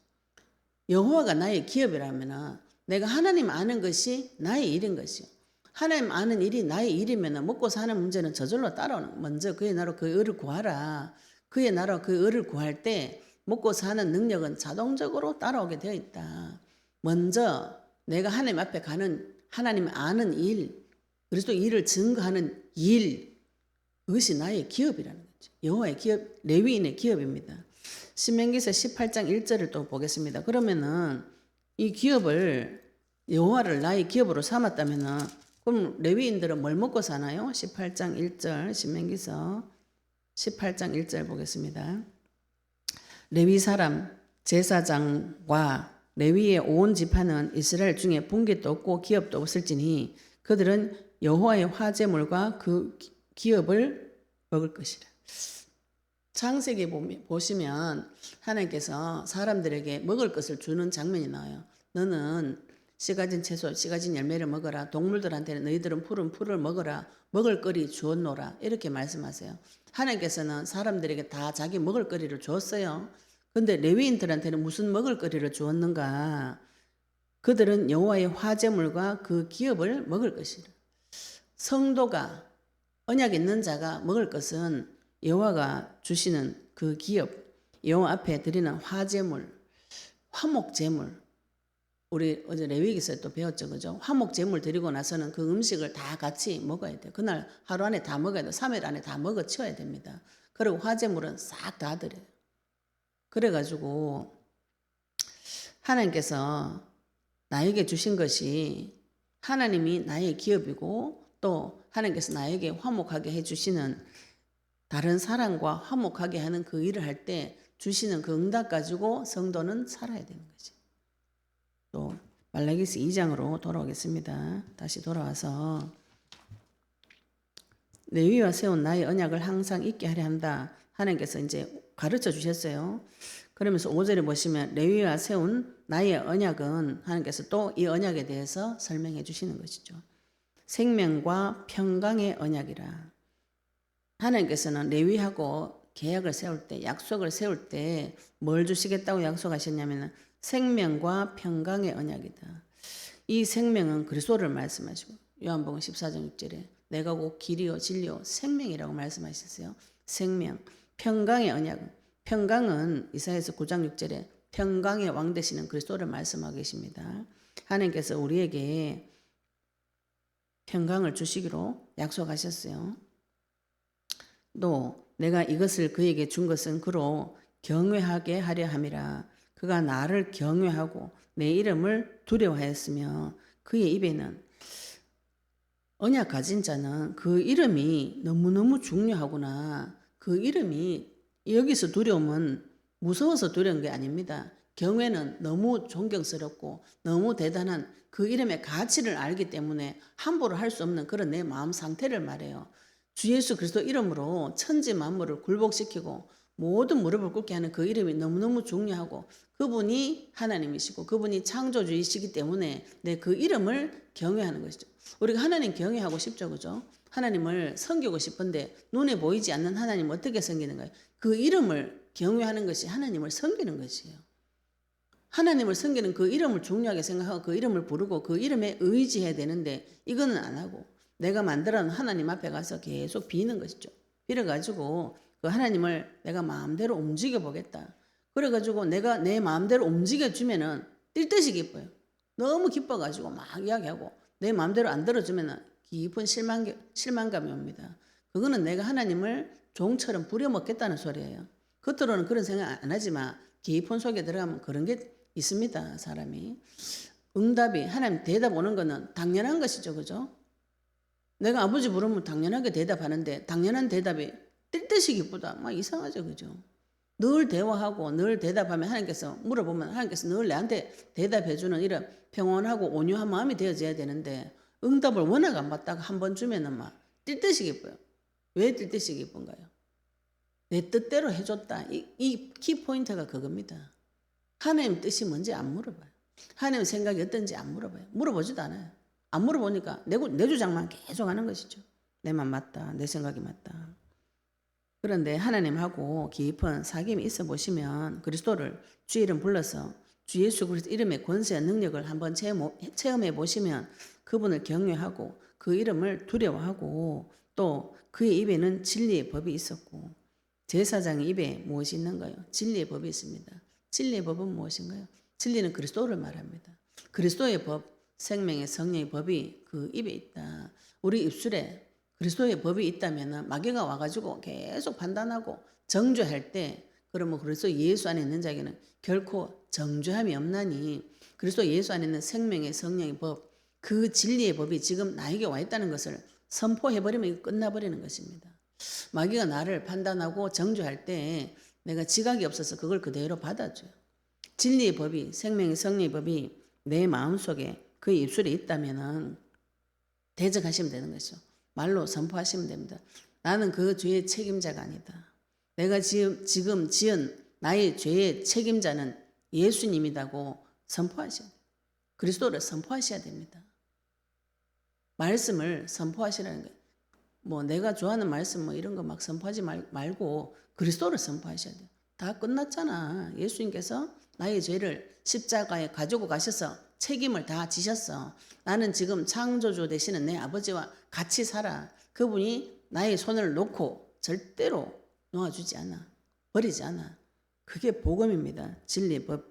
여호와가 나의 기업이라면 내가 하나님 아는 것이 나의 일인 것이요. 하나님 아는 일이 나의 일이면 먹고 사는 문제는 저절로 따라오는. 먼저 그의 나라로 그 의를 구하라. 그의 나라 그 의를 구할 때 먹고 사는 능력은 자동적으로 따라오게 되어 있다. 먼저 내가 하나님 앞에 가는 하나님 아는 일, 그리스도 일을 증거하는 일, 그것이 나의 기업이라는 거죠. 여호와의 기업, 레위인의 기업입니다. 신명기서 18장 1절을 또 보겠습니다. 그러면은 이 기업을 여호와를 나의 기업으로 삼았다면은 그럼 레위인들은 뭘 먹고 사나요? 18장 1절 신명기서 18장 1절 보겠습니다. 레위 사람 제사장과 레위의 온 지파는 이스라엘 중에 분깃도 없고 기업도 없을지니 그들은 여호와의 화제물과 그 기업을 먹을 것이라. 창세기 보시면 하나님께서 사람들에게 먹을 것을 주는 장면이 나와요. 너는 씨 가진 채소, 씨 가진 열매를 먹어라. 동물들한테는 너희들은 푸른 풀을 먹어라. 먹을 거리 주었노라. 이렇게 말씀하세요. 하나님께서는 사람들에게 다 자기 먹을 거리를 주었어요. 그런데 레위인들한테는 무슨 먹을 거리를 주었는가? 그들은 여호와의 화제물과 그 기업을 먹을 것이라. 성도가 언약 있는 자가 먹을 것은 여호와가 주시는 그 기업, 여호와 앞에 드리는 화제물, 화목제물. 우리 어제 레위기서에 또 배웠죠, 그죠? 화목제물 드리고 나서는 그 음식을 다 같이 먹어야 돼요. 그날 하루 안에 다 먹어야 돼요. 3일 안에 다 먹어 치워야 됩니다. 그리고 화제물은 싹 다 드려요. 그래가지고 하나님께서 나에게 주신 것이 하나님이 나의 기업이고 또 하나님께서 나에게 화목하게 해주시는 다른 사람과 화목하게 하는 그 일을 할 때 주시는 그 응답 가지고 성도는 살아야 되는 거지. 또 말라기서 2장으로 돌아오겠습니다. 다시 돌아와서 레위와 세운 나의 언약을 항상 있게 하려 한다. 하나님께서 이제 가르쳐 주셨어요. 그러면서 5절에 보시면 레위와 세운 나의 언약은 하나님께서 또 이 언약에 대해서 설명해 주시는 것이죠. 생명과 평강의 언약이라. 하나님께서는 레위하고 계약을 세울 때, 약속을 세울 때 뭘 주시겠다고 약속하셨냐면 생명과 평강의 언약이다. 이 생명은 그리스도를 말씀하시고 요한복음 14장 6절에 내가 곧 길이요 진리요 생명이라고 말씀하셨어요. 생명, 평강의 언약은, 평강은 이사야서 9장 6절에 평강의 왕 되시는 그리스도를 말씀하고 계십니다. 하나님께서 우리에게 평강을 주시기로 약속하셨어요. 또 내가 이것을 그에게 준 것은 그로 경외하게 하려 함이라. 그가 나를 경외하고 내 이름을 두려워하였으며 그의 입에는 언약 가진 자는 그 이름이 너무너무 중요하구나. 그 이름이 여기서 두려움은 무서워서 두려운 게 아닙니다. 경외는 너무 존경스럽고 너무 대단한 그 이름의 가치를 알기 때문에 함부로 할 수 없는 그런 내 마음 상태를 말해요. 주 예수 그리스도 이름으로 천지 만물을 굴복시키고 모든 무릎을 꿇게 하는 그 이름이 너무너무 중요하고 그분이 하나님이시고 그분이 창조주이시기 때문에 내 그 이름을 경외하는 것이죠. 우리가 하나님 경외하고 싶죠, 그죠? 하나님을 섬기고 싶은데 눈에 보이지 않는 하나님 어떻게 섬기는가요? 그 이름을 경외하는 것이 하나님을 섬기는 것이에요. 하나님을 섬기는 그 이름을 중요하게 생각하고 그 이름을 부르고 그 이름에 의지해야 되는데 이거는 안 하고 내가 만들어 놓은 하나님 앞에 가서 계속 비는 것이죠. 빌어가지고 그 하나님을 내가 마음대로 움직여 보겠다. 그래가지고 내가 내 마음대로 움직여주면은 뛸 듯이 기뻐요. 너무 기뻐가지고 막 이야기하고 내 마음대로 안 들어주면은 깊은 실망감이 옵니다. 그거는 내가 하나님을 종처럼 부려먹겠다는 소리예요. 겉으로는 그런 생각 안 하지만 깊은 속에 들어가면 그런 게 있습니다. 사람이. 응답이 하나님 대답 오는 거는 당연한 것이죠. 그죠? 내가 아버지 부르면 당연하게 대답하는데 당연한 대답이 뛸 듯이 기쁘다. 막 이상하죠. 그죠? 늘 대화하고 늘 대답하면 하나님께서 물어보면 하나님께서 늘 내한테 대답해주는 이런 평온하고 온유한 마음이 되어져야 되는데 응답을 워낙 안 받다가 한 번 주면은 막 뛸 듯이 기뻐요. 왜 뛸 듯이 기쁜가요? 내 뜻대로 해줬다. 이 키포인트가 그겁니다. 하나님 뜻이 뭔지 안 물어봐요. 하나님 생각이 어떤지 안 물어봐요. 물어보지도 않아요. 안 물어보니까 내 주장만 계속 하는 것이죠. 내 맘 맞다. 내 생각이 맞다. 그런데 하나님하고 깊은 사귐이 있어 보시면 그리스도를 주 이름 불러서 주 예수 그리스도 이름의 권세와 능력을 한번 체험해 보시면 그분을 경외하고 그 이름을 두려워하고 또 그의 입에는 진리의 법이 있었고 제사장의 입에 무엇이 있는가요? 진리의 법이 있습니다. 진리의 법은 무엇인가요? 진리는 그리스도를 말합니다. 그리스도의 법, 생명의 성령의 법이 그 입에 있다. 우리 입술에 그리스도의 법이 있다면 마귀가 와가지고 계속 판단하고 정죄할 때 그러면 그리스도 예수 안에 있는 자에게는 결코 정죄함이 없나니 그리스도 예수 안에 있는 생명의 성령의 법, 그 진리의 법이 지금 나에게 와 있다는 것을 선포해버리면 끝나버리는 것입니다. 마귀가 나를 판단하고 정죄할 때 내가 지각이 없어서 그걸 그대로 받아줘요. 진리의 법이, 생명의 성령의 법이 내 마음속에 그 입술에 있다면 대적하시면 되는 것이죠. 말로 선포하시면 됩니다. 나는 그 죄의 책임자가 아니다. 내가 지금 지은 나의 죄의 책임자는 예수님이라고 선포하셔야 돼요. 그리스도를 선포하셔야 됩니다. 말씀을 선포하시라는 거예요. 뭐 내가 좋아하는 말씀 뭐 이런 거 막 선포하지 말고 그리스도를 선포하셔야 돼요. 다 끝났잖아. 예수님께서 나의 죄를 십자가에 가지고 가셔서 책임을 다 지셨어. 나는 지금 창조주 되시는 내 아버지와 같이 살아. 그분이 나의 손을 놓고 절대로 놓아주지 않아. 버리지 않아. 그게 복음입니다. 진리의 법.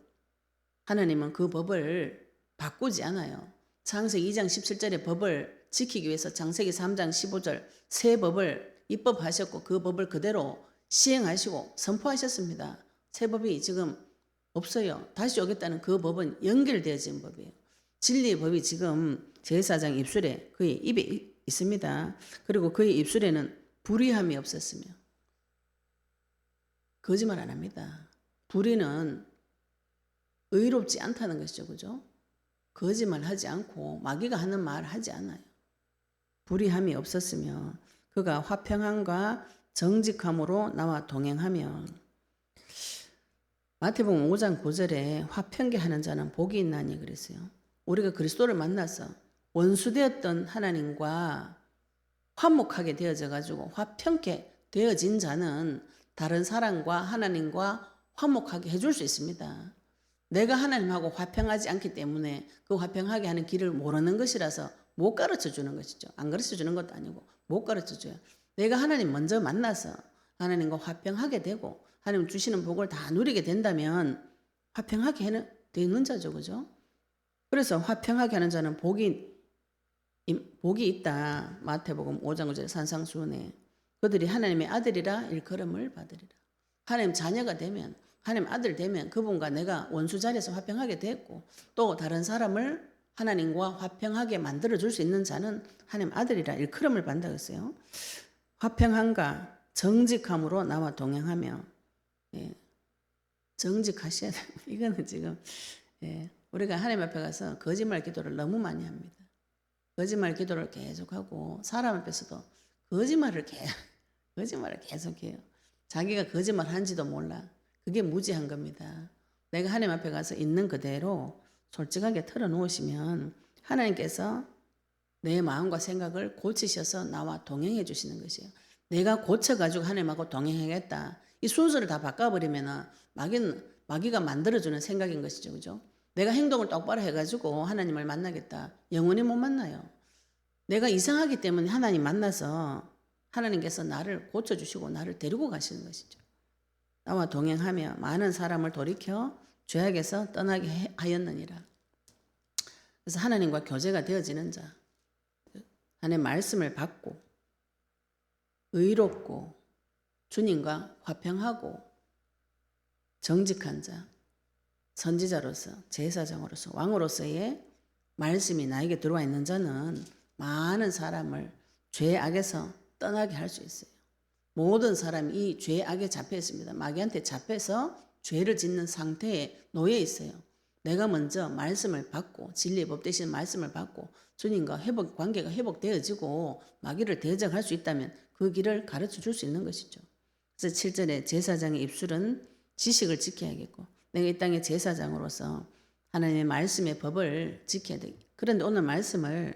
하나님은 그 법을 바꾸지 않아요. 창세기 2장 17절의 법을 지키기 위해서 창세기 3장 15절 새 법을 입법하셨고 그 법을 그대로 시행하시고 선포하셨습니다. 새 법이 지금 없어요. 다시 오겠다는 그 법은 연결되어진 법이에요. 진리의 법이 지금 제사장 입술에 그의 입에 있습니다. 그리고 그의 입술에는 불의함이 없었으며 거짓말 안 합니다. 불의는 의롭지 않다는 것이죠. 그죠? 거짓말 하지 않고 마귀가 하는 말 하지 않아요. 불의함이 없었으며 그가 화평함과 정직함으로 나와 동행하며 마태복음 5장 9절에 화평케 하는 자는 복이 있나니 그랬어요. 우리가 그리스도를 만나서 원수되었던 하나님과 화목하게 되어져 가지고 화평케 되어진 자는 다른 사람과 하나님과 화목하게 해줄 수 있습니다. 내가 하나님하고 화평하지 않기 때문에 그 화평하게 하는 길을 모르는 것이라서 못 가르쳐 주는 것이죠. 안 가르쳐 주는 것도 아니고 못 가르쳐 줘요. 내가 하나님 먼저 만나서 하나님과 화평하게 되고 하나님 주시는 복을 다 누리게 된다면 화평하게 되는 자죠. 그죠? 그래서 화평하게 하는 자는 복이 있다. 마태복음 5장 9절 산상수훈에 그들이 하나님의 아들이라 일컬음을 받으리라. 하나님 자녀가 되면 하나님 아들 되면 그분과 내가 원수 자리에서 화평하게 됐고 또 다른 사람을 하나님과 화평하게 만들어 줄 수 있는 자는 하나님 아들이라 일컬음을 받는다고 했어요. 화평함과 정직함으로 나와 동행하며 정직하셔야 됩니다. 이거는 지금 우리가 하나님 앞에 가서 거짓말 기도를 너무 많이 합니다. 거짓말 기도를 계속하고 사람 앞에서도 거짓말을 계속해요. 자기가 거짓말 한지도 몰라. 그게 무지한 겁니다. 내가 하나님 앞에 가서 있는 그대로 솔직하게 털어놓으시면 하나님께서 내 마음과 생각을 고치셔서 나와 동행해 주시는 것이에요. 내가 고쳐가지고 하나님하고 동행하겠다. 이 순서를 다 바꿔버리면 마귀가 만들어주는 생각인 것이죠. 그죠? 내가 행동을 똑바로 해가지고 하나님을 만나겠다. 영원히 못 만나요. 내가 이상하기 때문에 하나님 만나서 하나님께서 나를 고쳐주시고 나를 데리고 가시는 것이죠. 나와 동행하며 많은 사람을 돌이켜 죄악에서 떠나게 하였느니라. 그래서 하나님과 교제가 되어지는 자, 하나님의 말씀을 받고 의롭고 주님과 화평하고 정직한 자, 선지자로서 제사장으로서 왕으로서의 말씀이 나에게 들어와 있는 자는 많은 사람을 죄악에서 떠나게 할 수 있어요. 모든 사람이 이 죄악에 잡혀 있습니다. 마귀한테 잡혀서 죄를 짓는 상태에 놓여 있어요. 내가 먼저 말씀을 받고 진리의 법 되시는 말씀을 받고 주님과 관계가 회복되어지고 마귀를 대적할 수 있다면 그 길을 가르쳐 줄 수 있는 것이죠. 그래서 7절에 제사장의 입술은 지식을 지켜야겠고 내가 이 땅의 제사장으로서 하나님의 말씀의 법을 지켜야 돼. 그런데 오늘 말씀을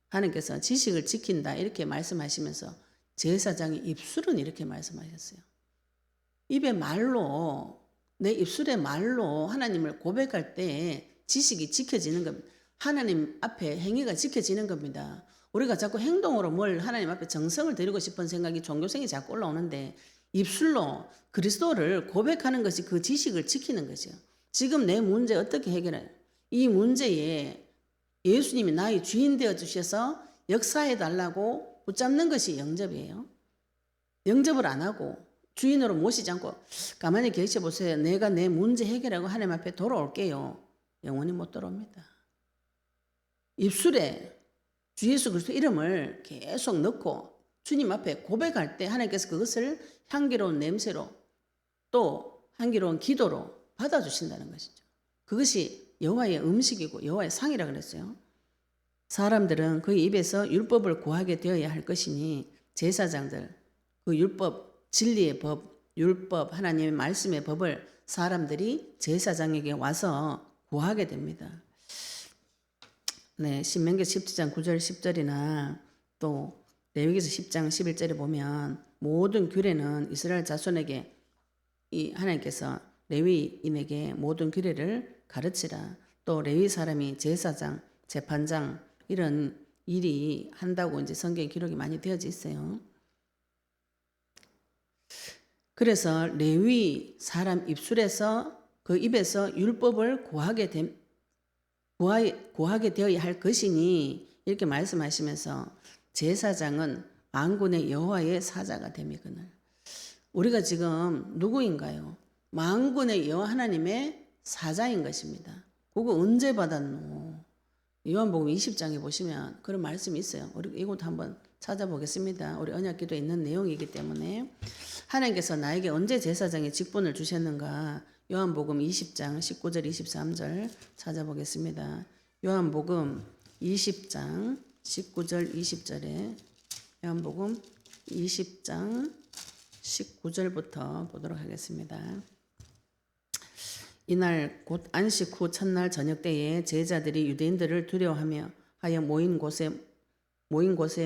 하나님께서 지식을 지킨다 이렇게 말씀하시면서 제사장의 입술은 이렇게 말씀하셨어요. 입의 말로 내 입술의 말로 하나님을 고백할 때 지식이 지켜지는 겁니다. 하나님 앞에 행위가 지켜지는 겁니다. 우리가 자꾸 행동으로 뭘 하나님 앞에 정성을 드리고 싶은 생각이 종교생이 자꾸 올라오는데 입술로 그리스도를 고백하는 것이 그 지식을 지키는 것이요. 지금 내 문제 어떻게 해결해요? 이 문제에 예수님이 나의 주인 되어 주셔서 역사해 달라고 붙잡는 것이 영접이에요. 영접을 안 하고 주인으로 모시지 않고 가만히 계셔 보세요. 내가 내 문제 해결하고 하나님 앞에 돌아올게요. 영원히 못 돌아옵니다. 입술에 주 예수 그리스도 이름을 계속 넣고 주님 앞에 고백할 때 하나님께서 그것을 향기로운 냄새로 또 향기로운 기도로 받아주신다는 것이죠. 그것이 여호와의 음식이고 여호와의 상이라 그랬어요. 사람들은 그 입에서 율법을 구하게 되어야 할 것이니 제사장들 그 율법, 진리의 법, 율법, 하나님의 말씀의 법을 사람들이 제사장에게 와서 구하게 됩니다. 네, 신명기 17장 9절 10절이나 또 레위기서 10장 11절에 보면 모든 규례는 이스라엘 자손에게 이 하나님께서 레위인에게 모든 규례를 가르치라. 또 레위 사람이 제사장, 재판장 이런 일이 한다고 이제 성경 기록이 많이 되어져 있어요. 그래서 레위 사람 입술에서 그 입에서 율법을 구하게 되어야 할 것이니 이렇게 말씀하시면서 제사장은 만군의 여호와의 사자가 됨이거늘. 우리가 지금 누구인가요? 만군의 여호와 하나님의 사자인 것입니다. 그거 언제 받았노? 요한복음 20장에 보시면 그런 말씀이 있어요. 우리 이것도 한번 찾아보겠습니다. 우리 언약기도에 있는 내용이기 때문에 하나님께서 나에게 언제 제사장의 직분을 주셨는가? 요한복음 20장 19절 23절 찾아보겠습니다. 요한복음 20장 19절 20절에 요한복음 20장 19절부터 보도록 하겠습니다. 이날 곧 안식 후 첫날 저녁 때에 제자들이 유대인들을 두려워하며 하여 모인 곳에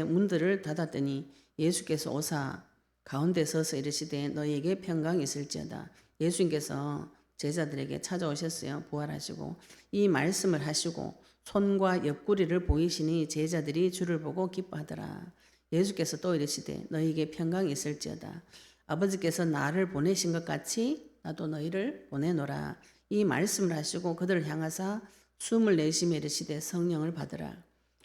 문들을 닫았더니 예수께서 오사 가운데 서서 이르시되 너희에게 평강이 있을지어다. 예수님께서 제자들에게 찾아오셨어요. 부활하시고 이 말씀을 하시고 손과 옆구리를 보이시니 제자들이 주를 보고 기뻐하더라. 예수께서 또 이르시되 너희에게 평강이 있을지어다. 아버지께서 나를 보내신 것 같이 나도 너희를 보내노라. 이 말씀을 하시고 그들을 향하사 숨을 내쉬며 이르시되 성령을 받으라.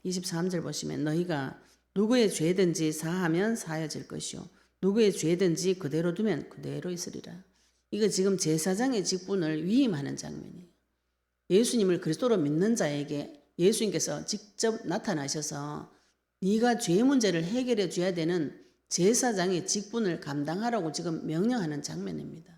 23절 보시면 너희가 누구의 죄든지 사하면 사하여질 것이요 누구의 죄든지 그대로 두면 그대로 있으리라. 이거 지금 제사장의 직분을 위임하는 장면이에요. 예수님을 그리스도로 믿는 자에게 예수님께서 직접 나타나셔서 네가 죄 문제를 해결해 줘야 되는 제사장의 직분을 감당하라고 지금 명령하는 장면입니다.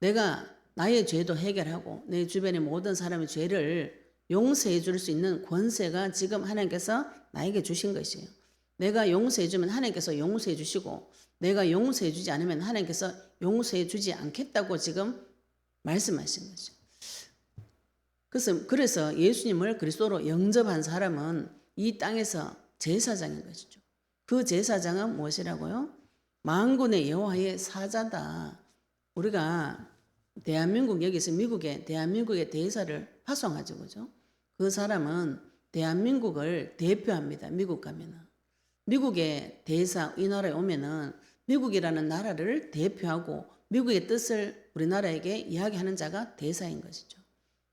내가 나의 죄도 해결하고 내 주변의 모든 사람의 죄를 용서해 줄 수 있는 권세가 지금 하나님께서 나에게 주신 것이에요. 내가 용서해 주면 하나님께서 용서해 주시고 내가 용서해 주지 않으면 하나님께서 용서해 주지 않겠다고 지금 말씀하신 거죠. 그래서 예수님을 그리스도로 영접한 사람은 이 땅에서 제사장인 것이죠. 그 제사장은 무엇이라고요? 만군의 여호와의 사자다. 우리가 대한민국 여기서 대한민국의 대사를 파송하죠. 그죠? 그 사람은 대한민국을 대표합니다. 미국 가면은. 미국의 대사 이 나라에 오면은 미국이라는 나라를 대표하고 미국의 뜻을 우리나라에게 이야기하는 자가 대사인 것이죠.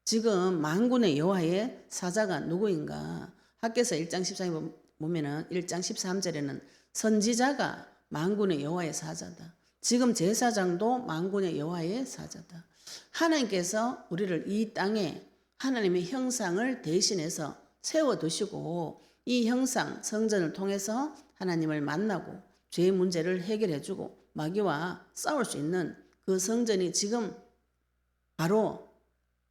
지금 만군의 여호와의 사자가 누구인가? 학개서 1장 14에 보면은 1장 13절에는 선지자가 만군의 여호와의 사자다. 지금 제사장도 만군의 여호와의 사자다. 하나님께서 우리를 이 땅에 하나님의 형상을 대신해서 세워두시고 이 형상 성전을 통해서 하나님을 만나고 죄의 문제를 해결해주고 마귀와 싸울 수 있는 그 성전이 지금 바로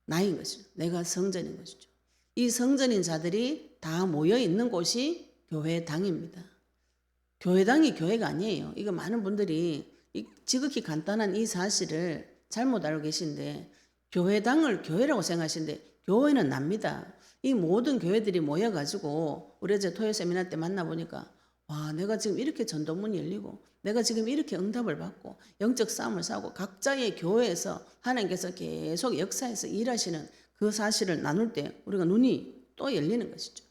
나인 것이죠. 내가 성전인 것이죠. 이 성전인 자들이 다 모여 있는 곳이 교회당입니다. 교회당이 교회가 아니에요. 이거 많은 분들이 지극히 간단한 이 사실을 잘못 알고 계신데 교회당을 교회라고 생각하시는데 교회는 납니다. 이 모든 교회들이 모여가지고 우리 어제 토요 세미나 때 만나보니까 와 내가 지금 이렇게 전도문이 열리고 내가 지금 이렇게 응답을 받고 영적 싸움을 싸고 각자의 교회에서 하나님께서 계속 역사에서 일하시는 그 사실을 나눌 때 우리가 눈이 또 열리는 것이죠.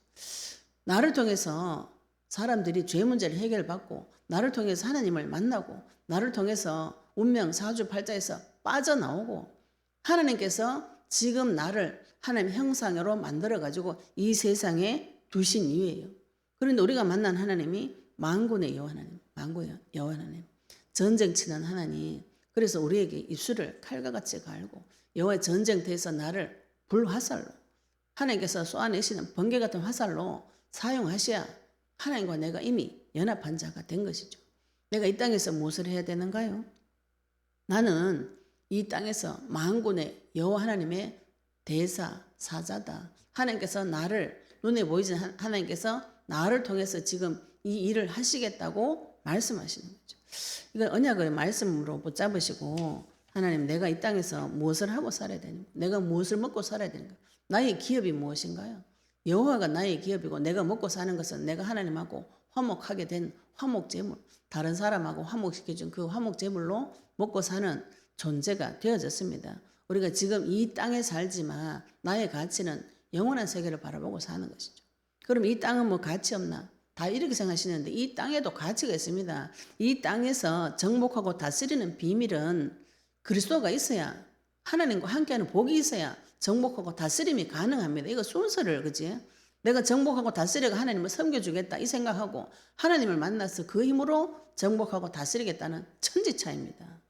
나를 통해서 사람들이 죄 문제를 해결받고 나를 통해서 하나님을 만나고 나를 통해서 운명 사주팔자에서 빠져나오고 하나님께서 지금 나를 하나님 형상으로 만들어가지고 이 세상에 두신 이유예요. 그런데 우리가 만난 하나님이 만군의 여호와 하나님, 만군의 여호와 하나님, 전쟁 치는 하나님. 그래서 우리에게 입술을 칼과 같이 갈고 여호와의 전쟁터에서 나를 불화살로 하나님께서 쏘아내시는 번개 같은 화살로 사용하셔야 하나님과 내가 이미 연합한 자가 된 것이죠. 내가 이 땅에서 무엇을 해야 되는가요? 나는 이 땅에서 만군의 여호와 하나님의 대사, 사자다. 하나님께서 나를 눈에 보이지 하나님께서 나를 통해서 지금 이 일을 하시겠다고 말씀하시는 거죠. 이걸 언약의 말씀으로 붙잡으시고 하나님 내가 이 땅에서 무엇을 하고 살아야 되는가? 내가 무엇을 먹고 살아야 되는가? 나의 기업이 무엇인가요? 여호와가 나의 기업이고 내가 먹고 사는 것은 내가 하나님하고 화목하게 된 화목제물, 다른 사람하고 화목시켜준 그 화목제물로 먹고 사는 존재가 되어졌습니다. 우리가 지금 이 땅에 살지만 나의 가치는 영원한 세계를 바라보고 사는 것이죠. 그럼 이 땅은 뭐 가치 없나? 다 이렇게 생각하시는데 이 땅에도 가치가 있습니다. 이 땅에서 정복하고 다스리는 비밀은 그리스도가 있어야 하나님과 함께하는 복이 있어야 정복하고 다스림이 가능합니다. 이거 순서를 그지? 내가 정복하고 다스려가 하나님을 섬겨주겠다 이 생각하고 하나님을 만나서 그 힘으로 정복하고 다스리겠다는 천지차입니다.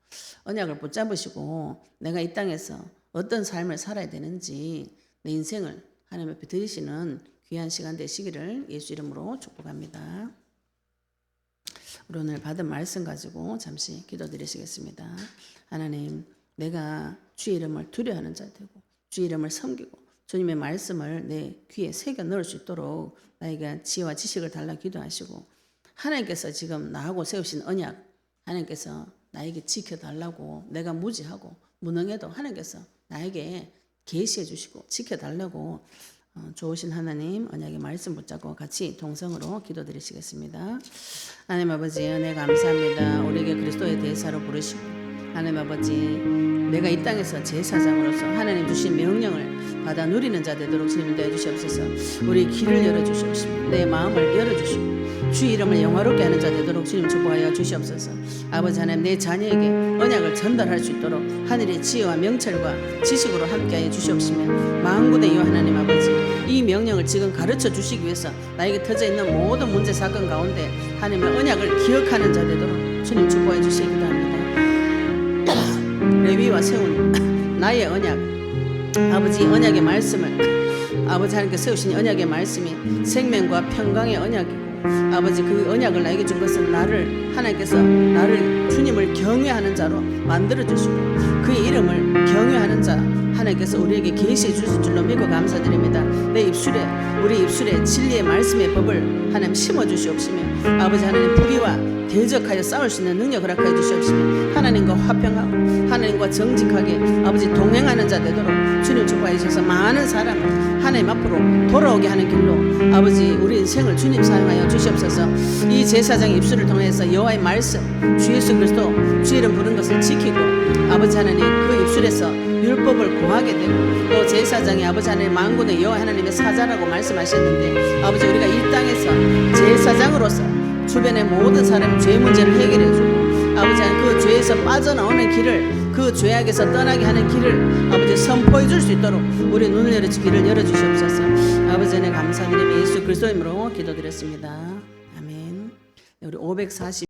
언약을 붙잡으시고 내가 이 땅에서 어떤 삶을 살아야 되는지 내 인생을 하나님 앞에 드리시는 귀한 시간 되시기를 예수 이름으로 축복합니다. 우리 오늘 받은 말씀 가지고 잠시 기도드리시겠습니다. 하나님 내가 주의 이름을 두려워하는 자 되고 주의 이름을 섬기고 주님의 말씀을 내 귀에 새겨 넣을 수 있도록 나에게 지혜와 지식을 달라 기도하시고 하나님께서 지금 나하고 세우신 언약 하나님께서 나에게 지켜달라고 내가 무지하고 무능해도 하나님께서 나에게 계시해 주시고 지켜달라고 좋으신 하나님 언약의 말씀 붙잡고 같이 동성으로 기도드리시겠습니다. 하나님 아버지 은혜 감사합니다. 우리에게 그리스도의 대사로 부르시고 하나님 아버지 내가 이 땅에서 제사장으로서 하나님 주신 명령을 받아 누리는 자 되도록 주님 인도해 주시옵소서. 우리 길을 열어주시옵시고 내 마음을 열어주시고 주의 이름을 영화롭게 하는 자 되도록 주님 축복하여 주시옵소서. 아버지 하나님 내 자녀에게 언약을 전달할 수 있도록 하늘의 지혜와 명철과 지식으로 함께하여 주시옵시며 만군의 여 하나님 아버지 이 명령을 지금 가르쳐 주시기 위해서 나에게 터져 있는 모든 문제 사건 가운데 하나님의 언약을 기억하는 자 되도록 주님 축복해 주시기 바랍니다. 레위와 세운 나의 언약 아버지 언약의 말씀을 아버지 하나님께 세우신 언약의 말씀이 생명과 평강의 언약이고 아버지 그 언약을 나에게 준 것은 나를 하나님께서 나를 주님을 경외하는 자로 만들어 주시고 그의 이름을 경외하는 자 하나님께서 우리에게 계시해 주실 줄로 믿고 감사드립니다. 내 입술에 우리 입술에 진리의 말씀의 법을 하나님 심어 주시옵시며 아버지 하나님 불의와 대적하여 싸울 수 있는 능력을 허락하여 주시옵시며 하나님과 화평하고 하나님과 정직하게 아버지 동행하는 자 되도록 주님 축복해 주셔서 많은 사람을 하나님 앞으로 돌아오게 하는 길로 아버지 우리 인생을 주님 사용하여 주시옵소서. 이 제사장의 입술을 통해서 여호와의 말씀 주 예수 그리스도 주 이름 부른 것을 지키고 아버지 하나님 그 입술에서 율법을 구하게 되고 또 제사장이 아버지 하나님 만군의 여호와 하나님의 사자라고 말씀하셨는데 아버지 우리가 이 땅에서 제사장으로서 주변의 모든 사람의 죄 문제를 해결해 주고 아버지 하나님 그 죄에서 빠져나오는 길을 그 죄악에서 떠나게 하는 길을 아버지 선포해 줄 수 있도록 우리 눈을 열어주기를 열어주시옵소서. 아버지 하나님 감사드리며 예수 그리스도 이름으로 기도드렸습니다. 아멘. 우리 540